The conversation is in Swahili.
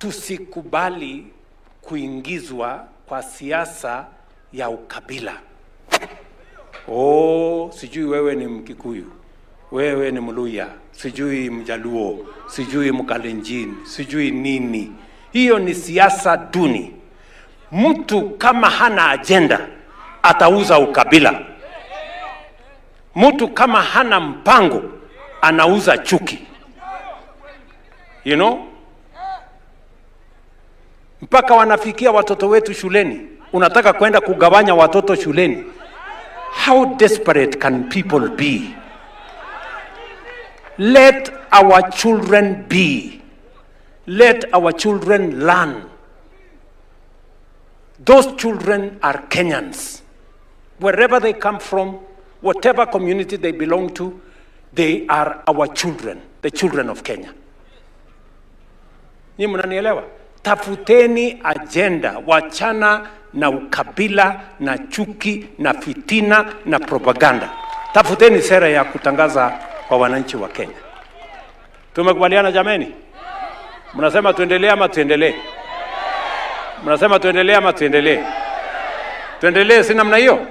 tusikubali kuingizwa kwa siasa ya ukabila. Sijui wewe ni Mkikuyu, wewe ni Mluya, sijui Mjaluo, sijui Mkalenjin, sijui nini. Hiyo ni siasa duni. Mtu kama hana agenda atauza ukabila. Mtu kama hana mpango anauza chuki. You know? Mpaka wanafikia watoto wetu shuleni. Unataka kwenda kugawanya watoto shuleni. How desperate can people be? Let our children be. Let our children learn. Those children are Kenyans. Wherever they come from, whatever community they belong to, they are our children, the children of Kenya. Ni mnanielewa? Tafuteni agenda, wachana na ukabila, na chuki, na fitina, na propaganda. Tafuteni sera ya kutangaza kwa wananchi wa Kenya. Tumekubaliana jameni? Mnasema tuendelee ama tuendelee? Mnasema tuendelee ama tuendelee? Tuendelee, si namna hiyo?